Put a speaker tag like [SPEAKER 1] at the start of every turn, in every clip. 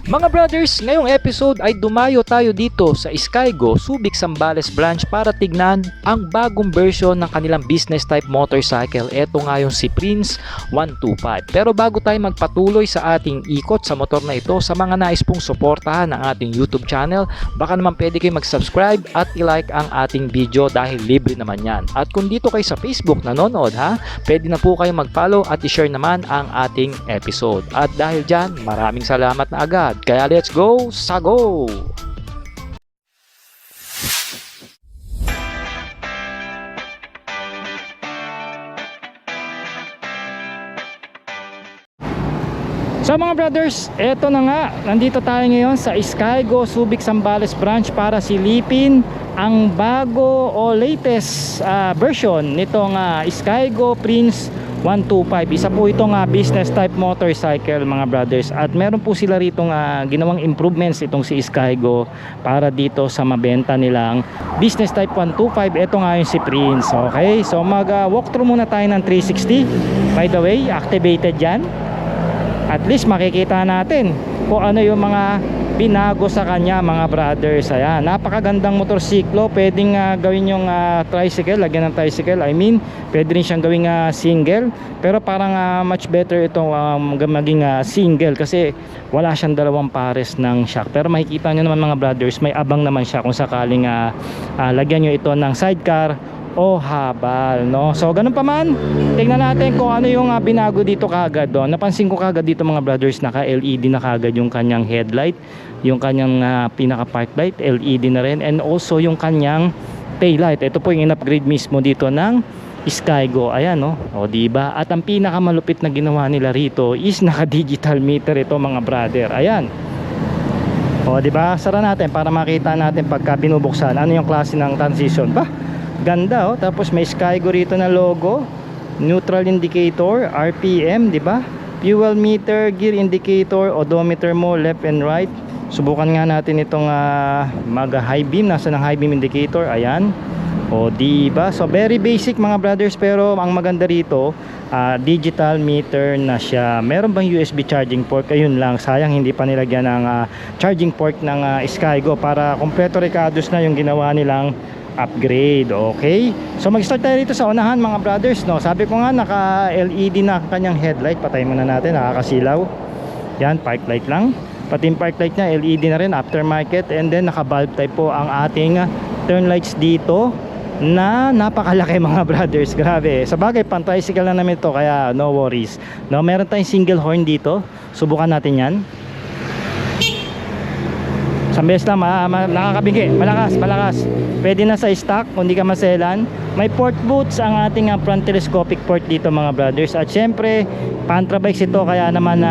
[SPEAKER 1] Mga brothers, ngayong episode ay dumayo tayo dito sa Skygo, Subic, Zambales branch para tignan ang bagong version ng kanilang business type motorcycle. Ito nga yung si Prince 125. Pero bago tayo magpatuloy sa ating ikot sa motor na ito, sa mga nais pong suportahan ang ating YouTube channel, baka naman pwede kayo mag-subscribe at i-like ang ating video dahil libre naman yan. At kung dito kayo sa Facebook nanonood pwede na po kayo mag-follow at i-share naman ang ating episode. At dahil dyan, maraming salamat na agad. Kaya let's go sa go! So mga brothers, eto na nga, nandito tayo ngayon sa Skygo, Subic, Zambales branch para silipin ang bago o latest version nitong Skygo Prince 125. Isa po itong business type motorcycle mga brothers, at meron po sila rito ginawang improvements itong si Skygo para dito sa mabenta nilang business type 125. Ito nga yung si Prince. Okay, so mag walkthrough muna tayo ng 360. By the way, activated yan. At least makikita natin kung ano yung mga binago sa kanya mga brothers. Ayan, napakagandang motorsiklo. Pwedeng gawin yung tricycle, lagyan ng tricycle, pwede rin siyang gawing single. Pero parang much better itong maging single kasi wala siyang dalawang pares ng shock. Pero makikita nyo naman mga brothers, may abang naman siya kung sakaling lagyan nyo ito ng sidecar o habal, no? So ganun pa man, tingnan natin kung ano yung binago dito kagad. Napansin ko kagad dito mga brothers, naka LED na kagad yung kanyang headlight, yung kanyang pinaka park light LED na rin, and also yung kanyang tail light. Ito po yung in-upgrade mismo dito ng Skygo. Ayan, no? O diba? At ang pinakamalupit na ginawa nila rito is naka digital meter ito mga brother. Ayan. O diba? Sara natin para makita natin pagka binubuksan ano yung klase ng transition. Ganda, oh. Tapos may Skygo rito na logo, neutral indicator, RPM, di ba? Fuel meter, gear indicator, odometer mo left and right. Subukan nga natin itong mag high beam. Nasa ng high beam indicator? Ayan. O di ba? So very basic mga brothers, pero ang maganda rito, digital meter na siya. Meron bang USB charging port? Ayun lang, sayang hindi pa nilagyan ng charging port ng Skygo para kompleto recados na yung ginawa nilang upgrade. Okay, so mag-start tayo dito sa unahan mga brothers, no? Sabi ko nga naka LED na kanyang headlight. Patayin muna natin, nakakasilaw yan. Park light lang, pati yung park light nya LED na rin, aftermarket. And then naka bulb type po ang ating turn lights dito na napakalaki mga brothers. Grabe, sa bagay pan tricycle na namin to, kaya no worries, no? Meron tayong single horn dito, subukan natin yan. Sambes lang, nakakabigi, malakas. Pwede na sa stock kung di ka maselan. May port boots ang ating front telescopic port dito mga brothers. At syempre, Pantra bikes ito, kaya naman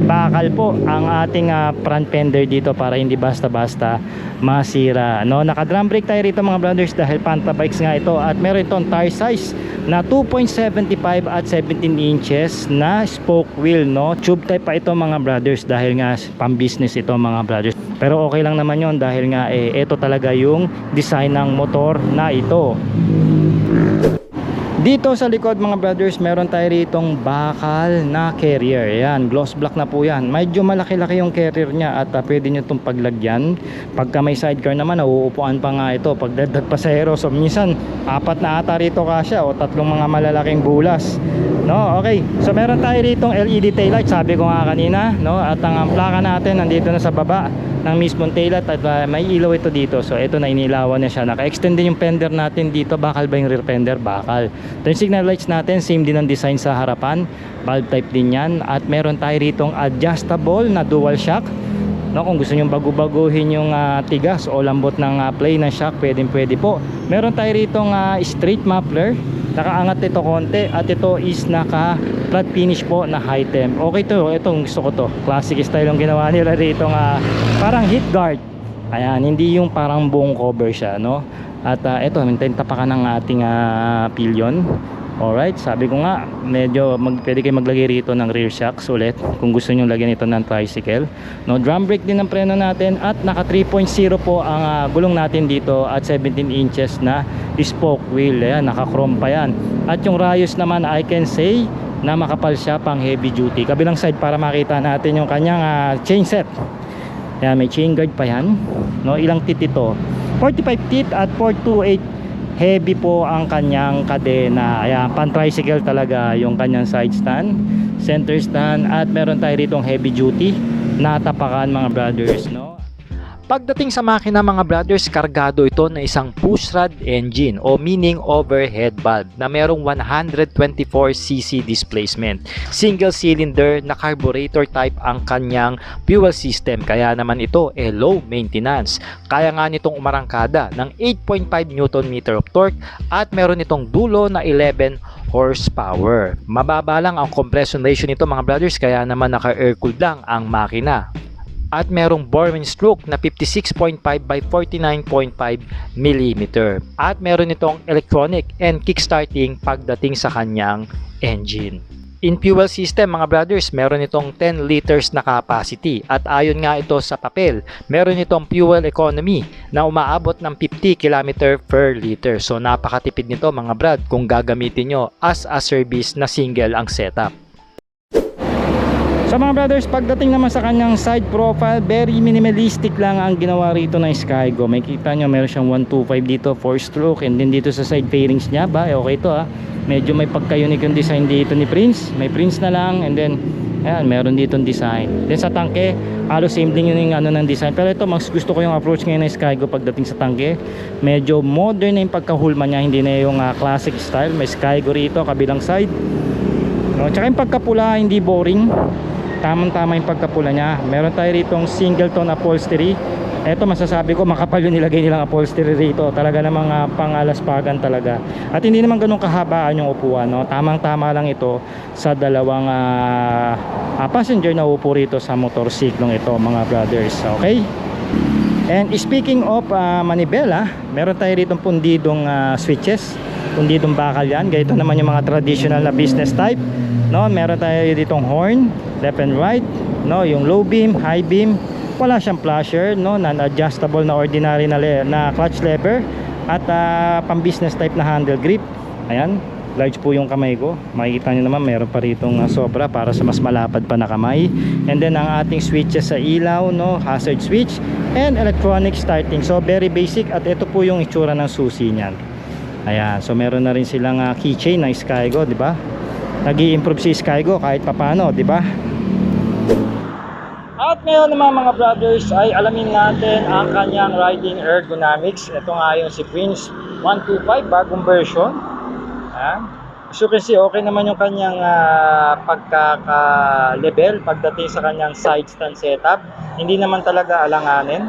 [SPEAKER 1] bakal po ang ating front fender dito para hindi basta-basta masira, no? Naka drum brake tayo rito mga brothers dahil Pantra bikes nga ito. At meron itong tire size na 2.75 at 17 inches na spoke wheel, no? Tube type pa ito mga brothers dahil nga pang business ito mga brothers. Pero okay lang naman yon dahil nga ito talaga yung design ng motor na ito. Dito sa likod mga brothers, meron tayo ritong bakal na carrier. Yan, gloss black na po yan. Medyo malaki-laki yung carrier niya at pwede nyo itong paglagyan. Pagka may sidecar naman, nauupuan pa nga ito pagdagdag pasahero. So minsan, 4 na ata rito kasya o 3 mga malalaking bulas, no? Okay, so meron tayo ritong LED taillight, sabi ko nga kanina, no? At ang plaka natin nandito na sa baba ng mismong taillight at may ilaw ito dito. So ito na, inilawan niya siya. Naka-extend din yung fender natin dito. Bakal ba yung rear fender? Bakal. Turn signal lights natin, same din ang design sa harapan, bulb type din yan. At meron tayo ritong adjustable na dual shock, no? Kung gusto nyo bago-baguhin yung tigas o lambot ng play ng shock, pwede po. Meron tayo ritong straight muffler, nakaangat ito konti, at ito is naka flat finish po na high temp. Okay to, itong gusto ko to, classic style yung ginawa nila rito, parang heat guard. Ayan, hindi yung parang buong cover siya, no? At ito, maintain tapakan ng ating pillion. Alright, sabi ko nga, medyo pwede kayo maglagay rito ng rear shocks ulit kung gusto nyo lagyan ito ng tricycle, no? Drum brake din ang preno natin at naka 3.0 po ang gulong natin dito at 17 inches na spoke wheel. Ayan, naka chrome pa yan. At yung rayos naman, I can say na makapal siya, pang heavy duty. Kabilang side para makita natin yung kanyang chain set. Ayan, may chain guard pa yan, no? Ilang teeth ito? 45 teeth at 428. Heavy po ang kanyang kadena. Ayan, pan tricycle talaga yung kanyang side stand, center stand, at meron tayo ritong heavy duty na tapakan mga brothers, no? Pagdating sa makina mga brothers, kargado ito na isang pushrod engine o meaning overhead valve na merong 124cc displacement. Single cylinder na carburetor type ang kanyang fuel system, kaya naman ito low maintenance. Kaya nga nitong umarangkada ng 8.5 Nm of torque at meron itong dulo na 11 horsepower. Mababa lang ang compression ratio nito mga brothers, kaya naman naka-air cooled lang ang makina. At merong bore and stroke na 56.5 by 49.5 mm. At meron itong electronic and kickstarting pagdating sa kanyang engine. In fuel system mga brothers, meron itong 10 liters na capacity. At ayon nga ito sa papel, meron itong fuel economy na umaabot ng 50 km per liter. So napakatipid nito mga brad kung gagamitin nyo as a service na single ang setup. So mga brothers, pagdating naman sa kanyang side profile, very minimalistic lang ang ginawa rito ng Skygo. May kita nyo, meron siyang 125 dito, 4-stroke, and then dito sa side fairings niya ba, okay to medyo may pagka-unique yung design dito ni Prince. May Prince na lang, and then ayan, meron dito yung design. Then sa tangke, halos same din yun yung ng design. Pero ito, mas gusto ko yung approach ngayon ng Skygo pagdating sa tangke. Medyo modern na yung pagkahulma niya, hindi na yung classic style. May Skygo rito, kabilang side, no? Tsaka yung pagkapula, hindi boring. Tamang-tama yung pagkapula niya. Meron tayo ritong single tone upholstery. Ito masasabi ko, makapal yung nilagay nilang upholstery rito. Talaga namang pangalaspagan talaga. At hindi naman ganun kahabaan yung upuan, no? Tamang-tama lang ito sa dalawang passenger na upo rito sa motorsiklong ito mga brothers. Okay? And speaking of manibela, meron tayo ritong pundidong switches. Pundidong bakal yan. Ganito naman yung mga traditional na business type, no? Meron tayo ditong horn, left and right, no? Yung low beam, high beam. Wala siyang flasher, no? Non-adjustable na ordinary na clutch lever. At pang business type na handle grip. Ayan, large po yung kamay ko. Makikita nyo naman meron pa ritong sobra para sa mas malapad pa na kamay. And then ang ating switches sa ilaw, no? Hazard switch and electronic starting. So very basic, at ito po yung itsura ng susi niyan. Ayan, so meron na rin silang keychain ng Skygo, di ba? Nag-i-improve si Skygo kahit papano, di ba? At ngayon naman mga brothers ay alamin natin ang kanyang riding ergonomics. Ito nga yung si Prince 125 bagong version. Ayan. So kasi okay naman yung kanyang pagkaka-level pagdating sa kanyang side stand setup. Hindi naman talaga alanganin.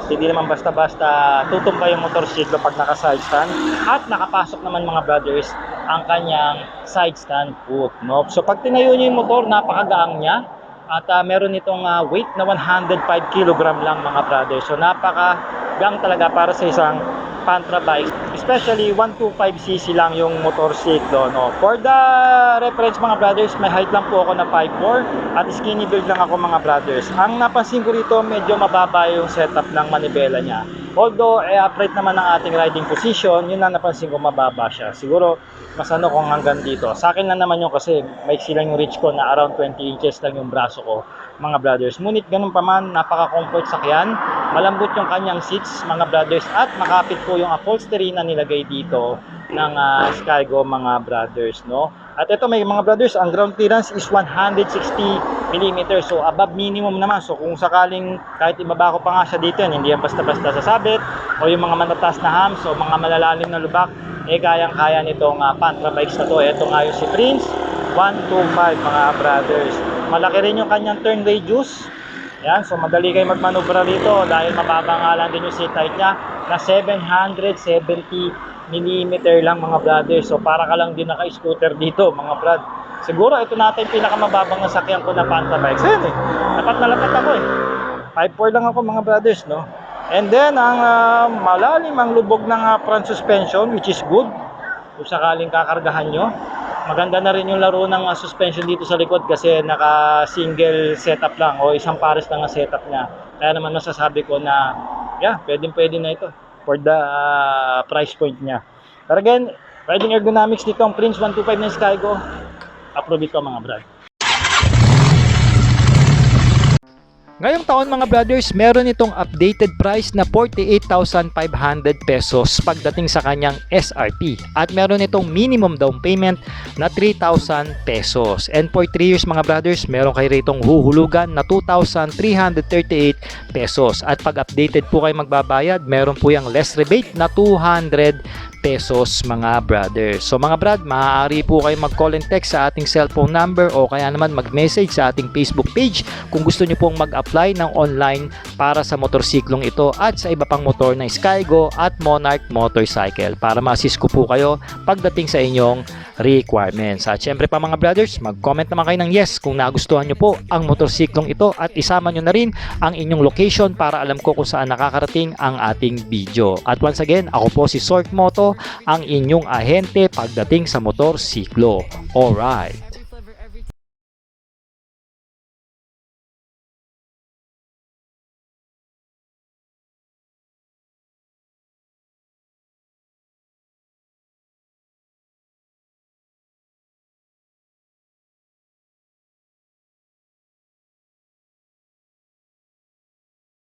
[SPEAKER 1] Hindi naman basta-basta tutumbay yung motorsiklo pag naka-side stand. At nakapasok naman mga brothers ang kanyang side stand foot, no? So pag tinayo niyo yung motor, napakagaang niya. At meron itong weight na 105 kg lang mga brothers. So napakagaang talaga para sa isang Pantra bike. Especially 125cc lang yung motorsiklo, no? For the reference mga brothers, may height lang po ako na 5'4" at skinny build lang ako mga brothers. Ang napansin ko rito, medyo mababa yung setup ng manibela niya. Although upright naman ang ating riding position, yun ang napansin ko, mababa siya. Siguro mas ano kung hanggang dito. Sa akin lang naman yung kasi maiksi lang yung reach ko na around 20 inches lang yung braso ko mga brothers. Ngunit ganun pa man, napaka-comfort sakyan. Malambot yung kanyang seats mga brothers at makapit po yung upholstery na nilagay dito ng Skygo mga brothers, no? At ito may mga brothers, ang ground clearance is 160 mm. So above minimum naman. So kung sakaling kahit ibaba ko pa nga siya dito, hindi yan basta-basta sasabit o yung mga matataas na hams o mga malalalim na lubak, kayang-kaya nitong Pantra bikes na to. Ito nga yung si Prince 125 mga brothers. Malaki rin yung kanyang turn radius. Yan, so madali kayo magmanubra rito dahil mababa nga lang din yung seat height niya na 770 mm lang mga brothers. So para ka lang din naka-scooter dito mga brad. Siguro ito natin pinakamababang nasakyan ko na Pantra bikes. Ayan lapat na lapat ako 5'4" lang ako mga brothers, no? And then ang malalim ang lubog ng front suspension, which is good kung sakaling kakargahan nyo. Maganda na rin yung laro ng suspension dito sa likod kasi naka single setup lang o isang pares lang ang setup niya. Kaya naman masasabi ko na yeah, pwede na ito for the price point niya. Pero again, riding ergonomics dito ang Prince 125 ng Skygo, approve ito mga brad. Ngayong taon mga brothers, meron itong updated price na 48,500 pesos pagdating sa kanyang SRP. At meron itong minimum down payment na 3,000 pesos. And for 3 years mga brothers, meron kayo ritong huhulugan na 2,338 pesos. At pag updated po kayo magbabayad, meron po yung less rebate na 200 pesos mga brothers. So mga brad, maaari po kayo mag-call and text sa ating cellphone number o kaya naman mag-message sa ating Facebook page kung gusto nyo pong mag-apply ng online para sa motorsiklong ito at sa iba pang motor na Skygo at Monarch Motorcycle para ma-assist ko po kayo pagdating sa inyong requirements. At syempre pa mga brothers, mag-comment naman kayo ng yes kung nagustuhan nyo po ang motorsiklong ito at isama nyo na rin ang inyong location para alam ko kung saan nakakarating ang ating video. At once again, ako po si Sork Moto, ang inyong ahente pagdating sa motorsiklo. Alright.